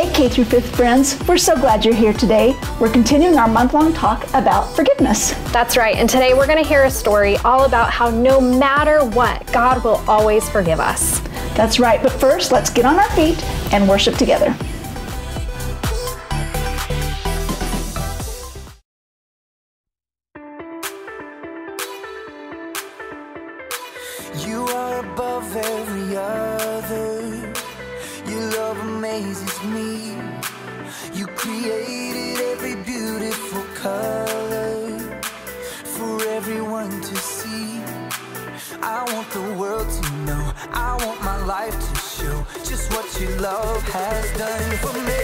Hey K through 5th friends, we're so glad you're here today. We're continuing our month-long talk about forgiveness. That's right, and today we're going to hear a story all about how no matter what, God will always forgive us. That's right, but first let's get on our feet and worship together. You are above every other. Your love amazes me. You created every beautiful color for everyone to see. I want the world to know, I want my life to show just what your love has done for me.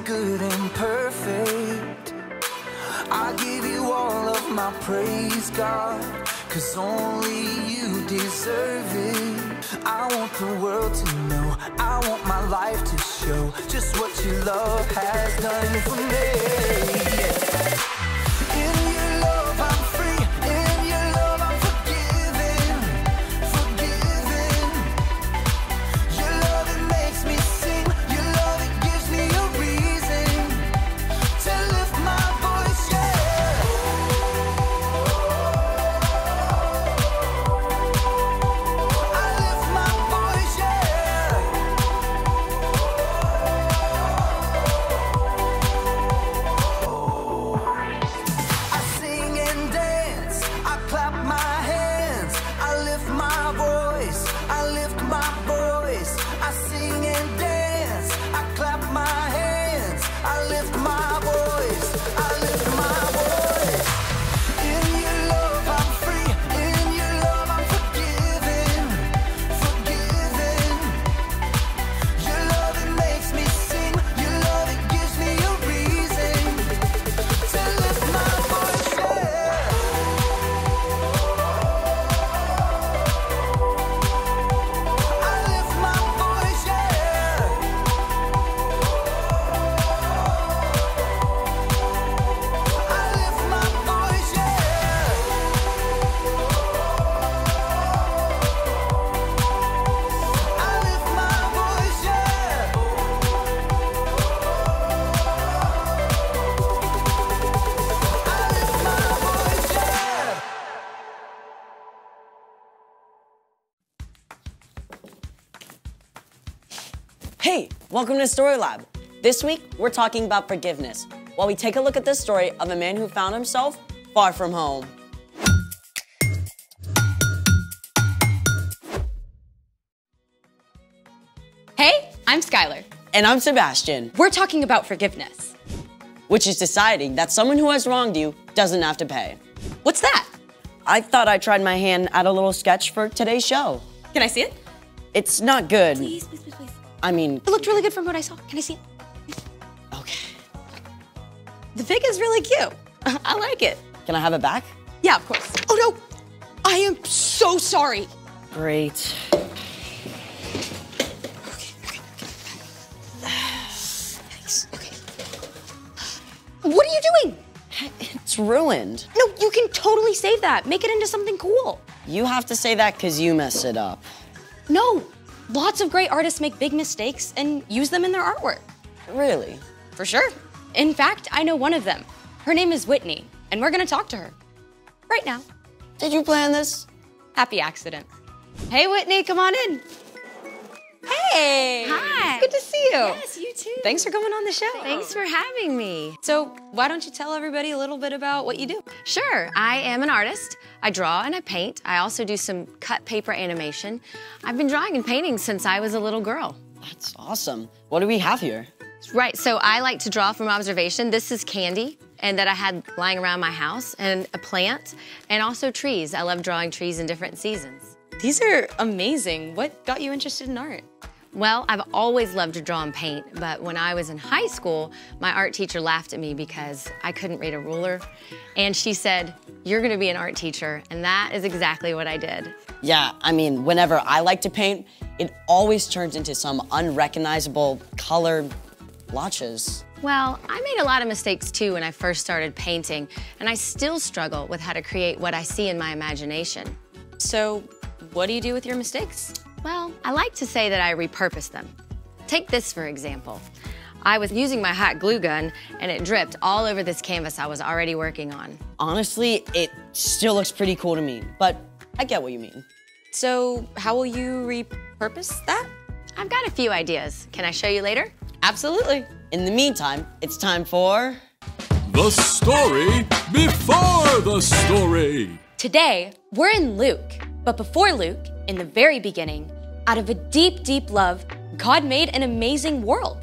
Good and perfect. I give you all of my praise, God, 'cause only you deserve it. I want the world to know, I want my life to show just what your love has done for me. In your love I'm free, in your love I'm forgiven, forgiven. Your love, it makes me sing, your love, it gives me a reason to lift my voice, yeah. I lift my voice, yeah. I sing and dance, I clap my hands, I lift my voice, I lift my voice. I sing and dance, I clap my hands, I lift my voice, I lift my voice. In your love I'm free, in your love I'm forgiven, forgiven. Your love, it makes me sing, your love, it gives me a reason to lift my voice, yeah. I lift my voice, yeah. I lift my voice, yeah. I lift my voice, yeah. I lift my voice, yeah. Hey, welcome to Story Lab. This week, we're talking about forgiveness, while we take a look at the story of a man who found himself far from home. Hey, I'm Skylar. And I'm Sebastian, We're talking about forgiveness. which is deciding that someone who has wronged you doesn't have to pay. What's that? I thought I tried my hand at a little sketch for today's show. Can I see it? It's not good. Please, please, please, please. I mean, It looked really good from what I saw. Can I see it? okay. The pig is really cute. I like it. Can I have it back? Yeah, of course. Oh no! I am so sorry. Great. Thanks. Okay. What are you doing? It's ruined. No, you can totally save that. Make it into something cool. You have to say that because you messed it up. No, lots of great artists make big mistakes and use them in their artwork. Really? For sure. In fact, I know one of them. Her name is Whitney, and we're gonna talk to her. Right now. Did you plan this? Happy accident. Hey, Whitney, come on in. Hey! Hi. It's good to see you. Yes, you too. Thanks for coming on the show. Thanks for having me. So, why don't you tell everybody a little bit about what you do? Sure, I am an artist. I draw and I paint. I also do some cut paper animation. I've been drawing and painting since I was a little girl. That's awesome. What do we have here? Right, so I like to draw from observation. This is Candy, and that I had lying around my house, and a plant, and also trees. I love drawing trees in different seasons. These are amazing. What got you interested in art? Well, I've always loved to draw and paint, but when I was in high school, my art teacher laughed at me because I couldn't read a ruler. And she said, "You're gonna be an art teacher," and that is exactly what I did. Yeah, I mean, whenever I like to paint, it always turns into some unrecognizable color blotches. Well, I made a lot of mistakes too when I first started painting, and I still struggle with how to create what I see in my imagination. So, what do you do with your mistakes? Well, I like to say that I repurpose them. Take this, for example. I was using my hot glue gun, and it dripped all over this canvas I was already working on. Honestly, it still looks pretty cool to me, but I get what you mean. So, how will you repurpose that? I've got a few ideas. Can I show you later? Absolutely. In the meantime, it's time for... The story before the story. Today, we're in Luke. But before Luke, in the very beginning, out of a deep, deep love, God made an amazing world.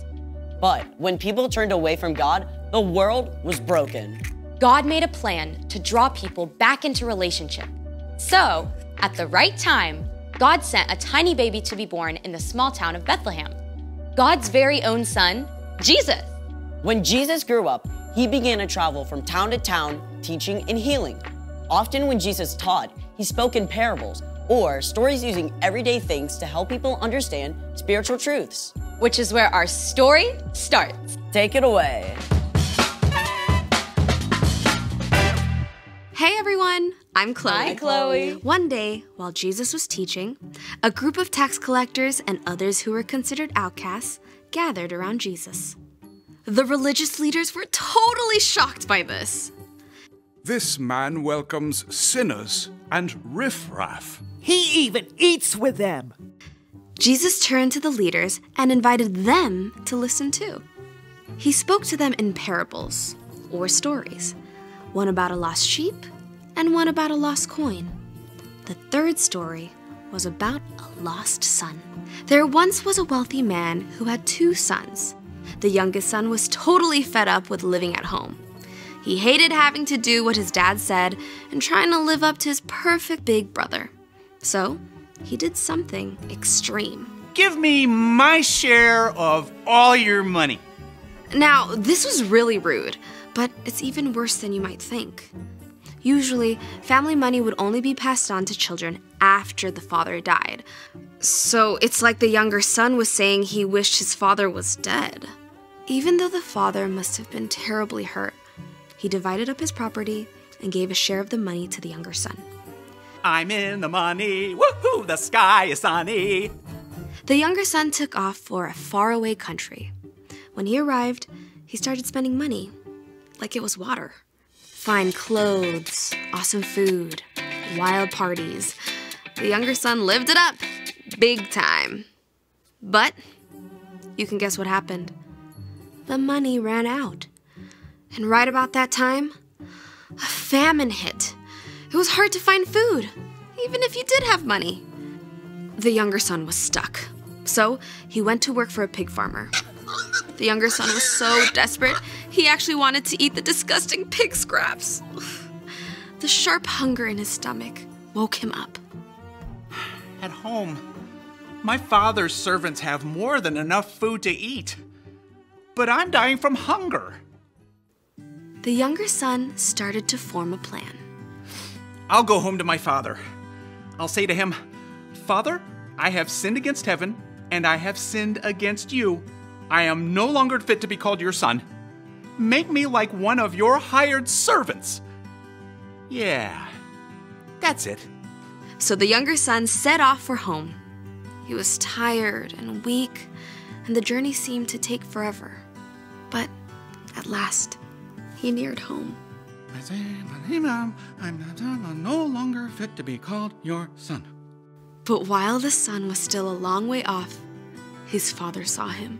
But when people turned away from God, the world was broken. God made a plan to draw people back into relationship. So, at the right time, God sent a tiny baby to be born in the small town of Bethlehem. God's very own son, Jesus. When Jesus grew up, he began to travel from town to town, teaching and healing. Often when Jesus taught, he spoke in parables or stories using everyday things to help people understand spiritual truths. Which is where our story starts. Take it away. Hey everyone, I'm Chloe. Hi, Chloe. One day, while Jesus was teaching, a group of tax collectors and others who were considered outcasts gathered around Jesus. The religious leaders were totally shocked by this. This man welcomes sinners and riffraff. He even eats with them. Jesus turned to the leaders and invited them to listen too. He spoke to them in parables, or stories, one about a lost sheep and one about a lost coin. The third story was about a lost son. There once was a wealthy man who had 2 sons. The youngest son was totally fed up with living at home. He hated having to do what his dad said and trying to live up to his perfect big brother. So, he did something extreme. Give me my share of all your money. Now, this was really rude, but it's even worse than you might think. Usually, family money would only be passed on to children after the father died. So it's like the younger son was saying he wished his father was dead. Even though the father must have been terribly hurt, he divided up his property and gave a share of the money to the younger son. I'm in the money, woohoo, the sky is sunny. The younger son took off for a faraway country. When he arrived, he started spending money like it was water. Fine clothes, awesome food, wild parties. The younger son lived it up, big time. But you can guess what happened. The money ran out. And right about that time, a famine hit. It was hard to find food, even if you did have money. The younger son was stuck. So he went to work for a pig farmer. The younger son was so desperate, he actually wanted to eat the disgusting pig scraps. The sharp hunger in his stomach woke him up. At home, my father's servants have more than enough food to eat. But I'm dying from hunger. The younger son started to form a plan. I'll go home to my father. I'll say to him, Father, I have sinned against heaven, and I have sinned against you. I am no longer fit to be called your son. Make me like one of your hired servants. Yeah, that's it. So the younger son set off for home. He was tired and weak, and the journey seemed to take forever. But at last, he neared home. I'm no longer fit to be called your son. But while the son was still a long way off, his father saw him.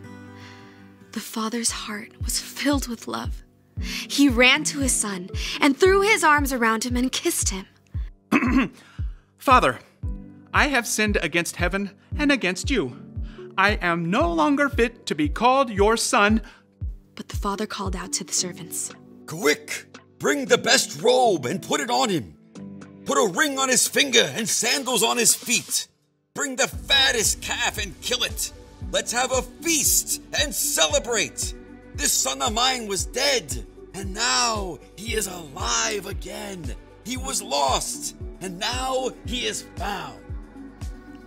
The father's heart was filled with love. He ran to his son and threw his arms around him and kissed him. Father, I have sinned against heaven and against you. I am no longer fit to be called your son. But the father called out to the servants. Quick, bring the best robe and put it on him. Put a ring on his finger and sandals on his feet. Bring the fattest calf and kill it. Let's have a feast and celebrate. This son of mine was dead, and now he is alive again. He was lost, and now he is found.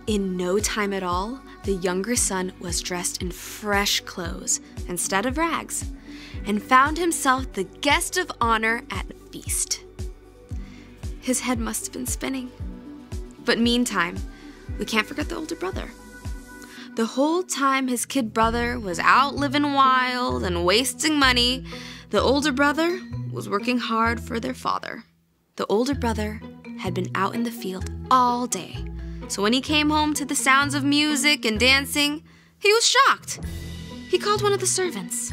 In no time at all, the younger son was dressed in fresh clothes instead of rags, and found himself the guest of honor at a feast. His head must have been spinning. But meantime, we can't forget the older brother. The whole time his kid brother was out living wild and wasting money, the older brother was working hard for their father. The older brother had been out in the field all day, so when he came home to the sounds of music and dancing, he was shocked. He called one of the servants.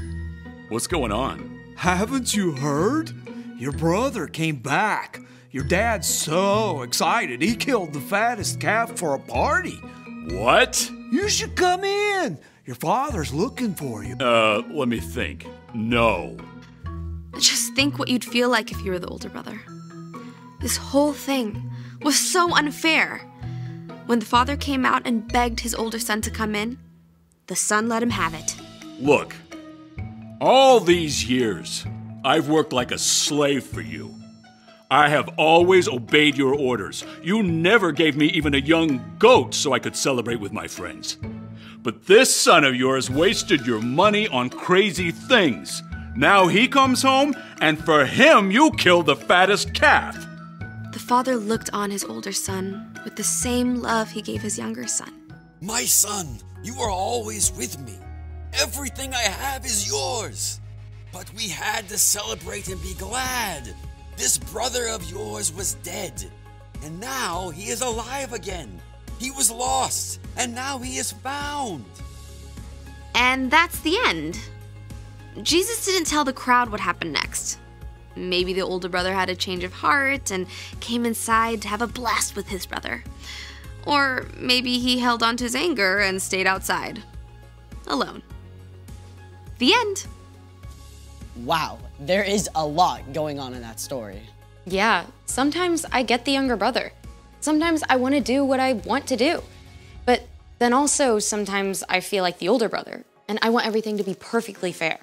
What's going on? Haven't you heard? Your brother came back. Your dad's so excited, he killed the fattest calf for a party. What? You should come in. Your father's looking for you. Let me think. No. Just think what you'd feel like if you were the older brother. This whole thing was so unfair. When the father came out and begged his older son to come in, the son let him have it. Look, all these years, I've worked like a slave for you. I have always obeyed your orders. You never gave me even a young goat so I could celebrate with my friends. But this son of yours wasted your money on crazy things. Now he comes home, and for him, you killed the fattest calf. The father looked on his older son with the same love he gave his younger son. My son, you are always with me. Everything I have is yours. But we had to celebrate and be glad. This brother of yours was dead, and now he is alive again. He was lost, and now he is found. And that's the end. Jesus didn't tell the crowd what happened next. Maybe the older brother had a change of heart and came inside to have a blast with his brother. Or maybe he held on to his anger and stayed outside, alone. The end. Wow, there is a lot going on in that story. Yeah, sometimes I get the younger brother. Sometimes I want to do what I want to do. But then also sometimes I feel like the older brother, and I want everything to be perfectly fair.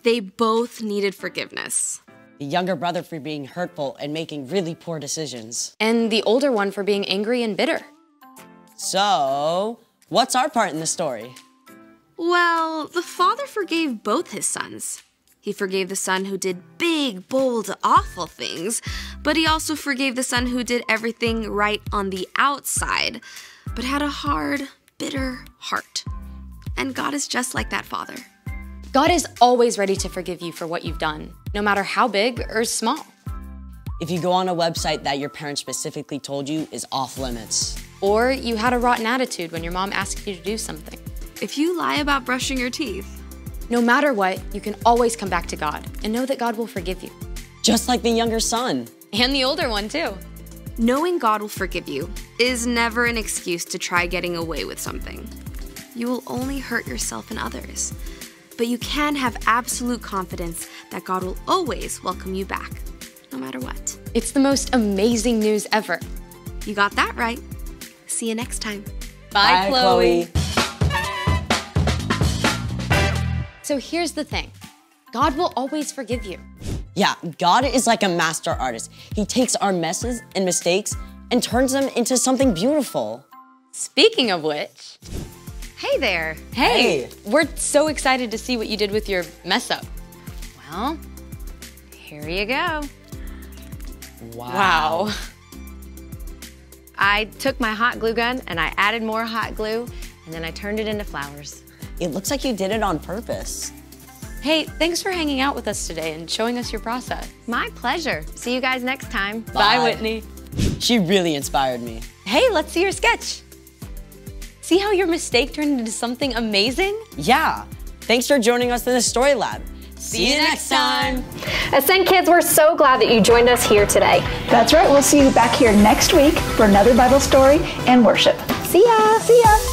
They both needed forgiveness. The younger brother for being hurtful and making really poor decisions. And the older one for being angry and bitter. So, what's our part in the story? Well, the father forgave both his sons. He forgave the son who did big, bold, awful things, but he also forgave the son who did everything right on the outside, but had a hard, bitter heart. And God is just like that father. God is always ready to forgive you for what you've done, no matter how big or small. If you go on a website that your parents specifically told you is off limits. Or you had a rotten attitude when your mom asked you to do something. If you lie about brushing your teeth. No matter what, you can always come back to God and know that God will forgive you. Just like the younger son. And the older one, too. Knowing God will forgive you is never an excuse to try getting away with something. You will only hurt yourself and others. But you can have absolute confidence that God will always welcome you back, no matter what. It's the most amazing news ever. You got that right. See you next time. Bye, Chloe. So here's the thing. God will always forgive you. Yeah, God is like a master artist. He takes our messes and mistakes and turns them into something beautiful. Speaking of which, hey there. Hey, we're so excited to see what you did with your mess up. Well, here you go. Wow. I took my hot glue gun and I added more hot glue and then I turned it into flowers. It looks like you did it on purpose. Hey, thanks for hanging out with us today and showing us your process. My pleasure. See you guys next time. Bye, Whitney. She really inspired me. Hey, let's see your sketch. See how your mistake turned into something amazing? Yeah. Thanks for joining us in the Story Lab. See you next time. Ascent Kids, we're so glad that you joined us here today. That's right. We'll see you back here next week for another Bible story and worship. See ya. See ya.